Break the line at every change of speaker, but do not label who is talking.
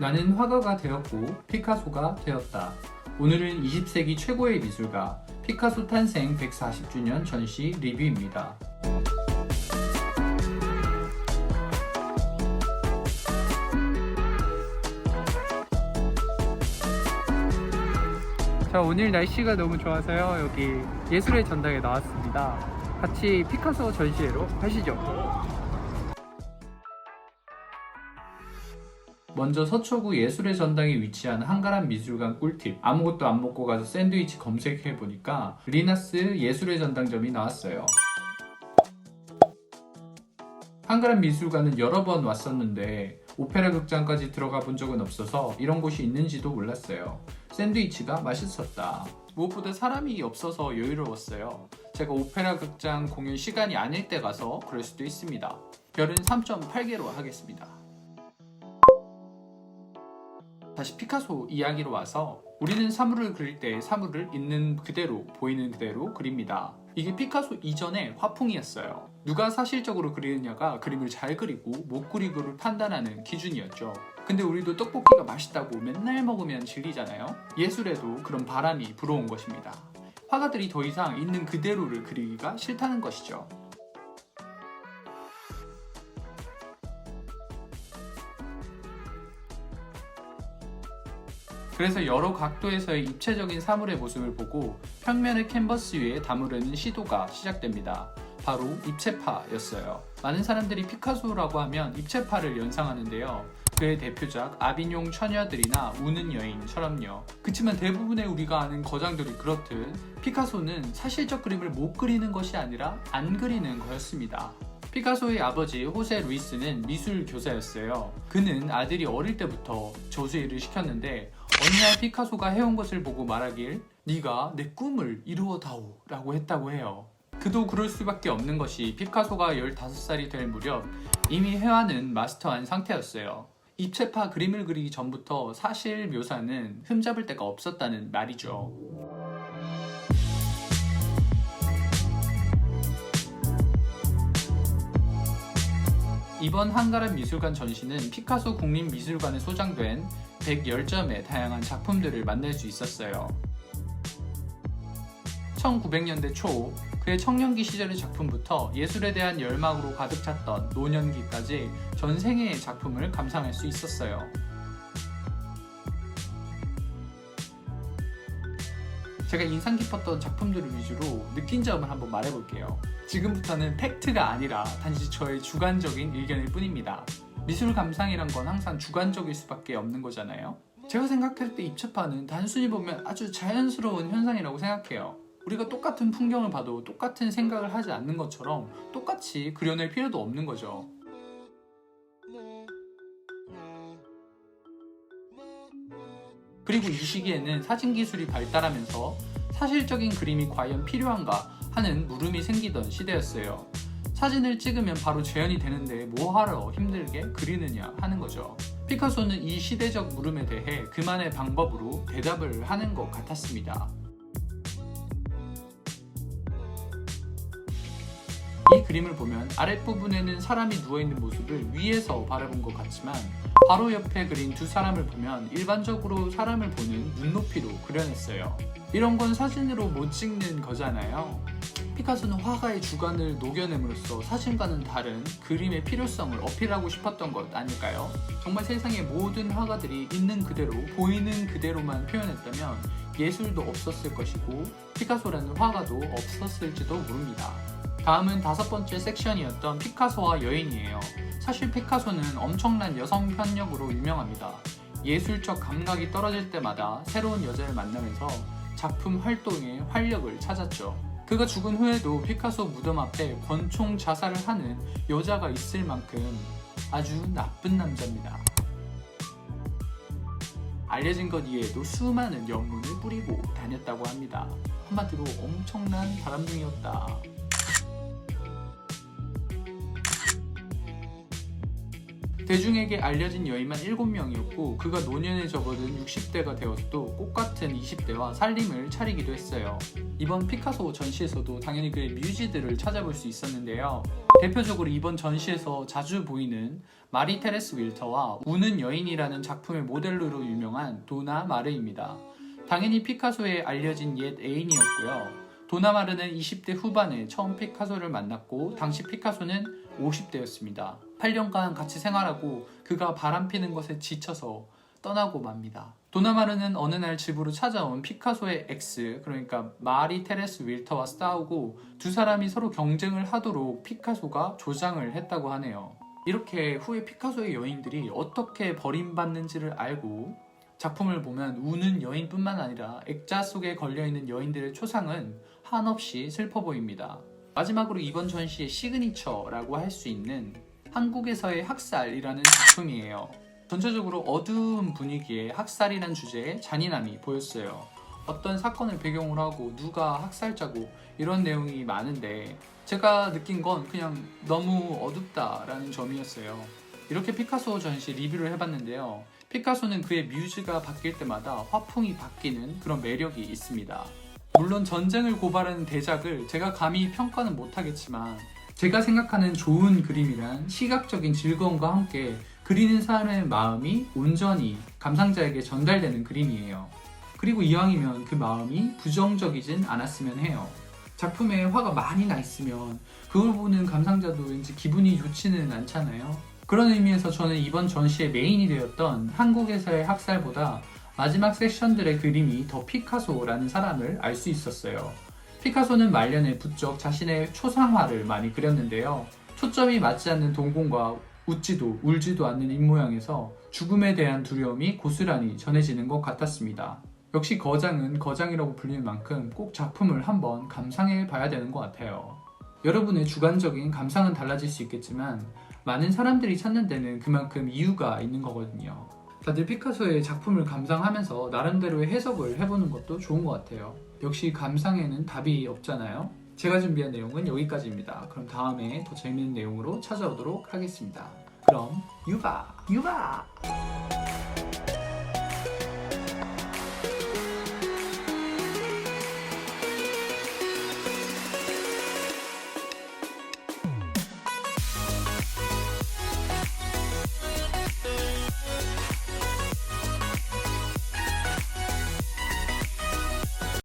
나는 화가가 되었고 피카소가 되었다. 오늘은 20세기 최고의 미술가 피카소 탄생 140주년 전시 리뷰입니다.
자, 오늘 날씨가 너무 좋아서요. 여기 예술의 전당에 나왔습니다. 같이 피카소 전시회로 가시죠.
먼저 서초구 예술의 전당에 위치한 한가람 미술관 꿀팁. 아무것도 안 먹고 가서 샌드위치 검색해보니까 리나스 예술의 전당점이 나왔어요. 한가람 미술관은 여러 번 왔었는데 오페라 극장까지 들어가 본 적은 없어서 이런 곳이 있는지도 몰랐어요. 샌드위치가 맛있었다. 무엇보다 사람이 없어서 여유로웠어요. 제가 오페라 극장 공연 시간이 아닐 때 가서 그럴 수도 있습니다. 별은 3.8개로 하겠습니다. 다시 피카소 이야기로 와서 우리는 사물을 그릴 때 사물을 있는 그대로 보이는 그대로 그립니다. 이게 피카소 이전의 화풍이었어요. 누가 사실적으로 그리느냐가 그림을 잘 그리고 못 그리고를 판단하는 기준이었죠. 근데 우리도 떡볶이가 맛있다고 맨날 먹으면 질리잖아요. 예술에도 그런 바람이 불어온 것입니다. 화가들이 더 이상 있는 그대로를 그리기가 싫다는 것이죠. 그래서 여러 각도에서의 입체적인 사물의 모습을 보고 평면의 캔버스 위에 담으려는 시도가 시작됩니다. 바로 입체파였어요. 많은 사람들이 피카소라고 하면 입체파를 연상하는데요. 그의 대표작 아비뇽 처녀들이나 우는 여인처럼요. 그치만 대부분의 우리가 아는 거장들이 그렇듯 피카소는 사실적 그림을 못 그리는 것이 아니라 안 그리는 거였습니다. 피카소의 아버지 호세 루이스는 미술 교사였어요. 그는 아들이 어릴 때부터 저수일을 시켰는데 어느 날 피카소가 해온 것을 보고 말하길 네가 내 꿈을 이루어다오 라고 했다고 해요. 그도 그럴 수밖에 없는 것이 피카소가 15살이 될 무렵 이미 회화는 마스터한 상태였어요. 입체파 그림을 그리기 전부터 사실 묘사는 흠잡을 데가 없었다는 말이죠. 이번 한가람 미술관 전시는 피카소 국립미술관에 소장된 110점의 다양한 작품들을 만날 수 있었어요. 1900년대 초 그의 청년기 시절의 작품부터 예술에 대한 열망으로 가득 찼던 노년기까지 전 생애의 작품을 감상할 수 있었어요. 제가 인상 깊었던 작품들을 위주로 느낀 점을 한번 말해볼게요. 지금부터는 팩트가 아니라 단지 저의 주관적인 의견일 뿐입니다. 미술 감상이란 건 항상 주관적일 수밖에 없는 거잖아요. 제가 생각할 때 입체파는 단순히 보면 아주 자연스러운 현상이라고 생각해요. 우리가 똑같은 풍경을 봐도 똑같은 생각을 하지 않는 것처럼 똑같이 그려낼 필요도 없는 거죠. 그리고 이 시기에는 사진 기술이 발달하면서 사실적인 그림이 과연 필요한가 하는 물음이 생기던 시대였어요. 사진을 찍으면 바로 재현이 되는데 뭐하러 힘들게 그리느냐 하는 거죠. 피카소는 이 시대적 물음에 대해 그만의 방법으로 대답을 하는 것 같았습니다. 이 그림을 보면 아랫부분에는 사람이 누워있는 모습을 위에서 바라본 것 같지만 바로 옆에 그린 두 사람을 보면 일반적으로 사람을 보는 눈높이로 그려냈어요. 이런 건 사진으로 못 찍는 거잖아요. 피카소는 화가의 주관을 녹여냄으로써 사진과는 다른 그림의 필요성을 어필하고 싶었던 것 아닐까요? 정말 세상의 모든 화가들이 있는 그대로 보이는 그대로만 표현했다면 예술도 없었을 것이고 피카소라는 화가도 없었을지도 모릅니다. 다음은 5번째 섹션이었던 피카소와 여인이에요. 사실 피카소는 엄청난 여성 편력으로 유명합니다. 예술적 감각이 떨어질 때마다 새로운 여자를 만나면서 작품 활동에 활력을 찾았죠. 그가 죽은 후에도 피카소 무덤 앞에 권총 자살을 하는 여자가 있을 만큼 아주 나쁜 남자입니다. 알려진 것 이외에도 수많은 영문을 뿌리고 다녔다고 합니다. 한마디로 엄청난 바람둥이였다. 대중에게 알려진 여인만 7명이었고 그가 노년에 접어든 60대가 되어서도 꽃같은 20대와 살림을 차리기도 했어요. 이번 피카소 전시에서도 당연히 그의 뮤즈들을 찾아볼 수 있었는데요. 대표적으로 이번 전시에서 자주 보이는 마리 테레스 윌터와 우는 여인이라는 작품의 모델로 유명한 도나 마르입니다. 당연히 피카소의 알려진 옛 애인이었고요. 도나 마르는 20대 후반에 처음 피카소를 만났고 당시 피카소는 50대였습니다. 8년간 같이 생활하고 그가 바람피는 것에 지쳐서 떠나고 맙니다. 도나 마르는 어느 날 집으로 찾아온 피카소의 엑스, 그러니까 마리 테레스 윌터와 싸우고 두 사람이 서로 경쟁을 하도록 피카소가 조장을 했다고 하네요. 이렇게 후에 피카소의 여인들이 어떻게 버림받는지를 알고 작품을 보면 우는 여인뿐만 아니라 액자 속에 걸려있는 여인들의 초상은 한없이 슬퍼 보입니다. 마지막으로 이번 전시의 시그니처라고 할 수 있는 한국에서의 학살이라는 작품이에요. 전체적으로 어두운 분위기에 학살이란 주제에 잔인함이 보였어요. 어떤 사건을 배경으로 하고 누가 학살자고 이런 내용이 많은데 제가 느낀 건 그냥 너무 어둡다라는 점이었어요. 이렇게 피카소 전시 리뷰를 해봤는데요. 피카소는 그의 뮤즈가 바뀔 때마다 화풍이 바뀌는 그런 매력이 있습니다. 물론 전쟁을 고발하는 대작을 제가 감히 평가는 못하겠지만 제가 생각하는 좋은 그림이란 시각적인 즐거움과 함께 그리는 사람의 마음이 온전히 감상자에게 전달되는 그림이에요. 그리고 이왕이면 그 마음이 부정적이진 않았으면 해요. 작품에 화가 많이 나 있으면 그걸 보는 감상자도 왠지 기분이 좋지는 않잖아요. 그런 의미에서 저는 이번 전시의 메인이 되었던 한국에서의 학살보다 마지막 섹션들의 그림이 더 피카소라는 사람을 알 수 있었어요. 피카소는 말년에 부쩍 자신의 초상화를 많이 그렸는데요. 초점이 맞지 않는 동공과 웃지도 울지도 않는 입모양에서 죽음에 대한 두려움이 고스란히 전해지는 것 같았습니다. 역시 거장은 거장이라고 불리는 만큼 꼭 작품을 한번 감상해 봐야 되는 것 같아요. 여러분의 주관적인 감상은 달라질 수 있겠지만 많은 사람들이 찾는 데는 그만큼 이유가 있는 거거든요. 다들 피카소의 작품을 감상하면서 나름대로의 해석을 해보는 것도 좋은 것 같아요. 역시 감상에는 답이 없잖아요. 제가 준비한 내용은 여기까지입니다. 그럼 다음에 더 재밌는 내용으로 찾아오도록 하겠습니다. 그럼 유바!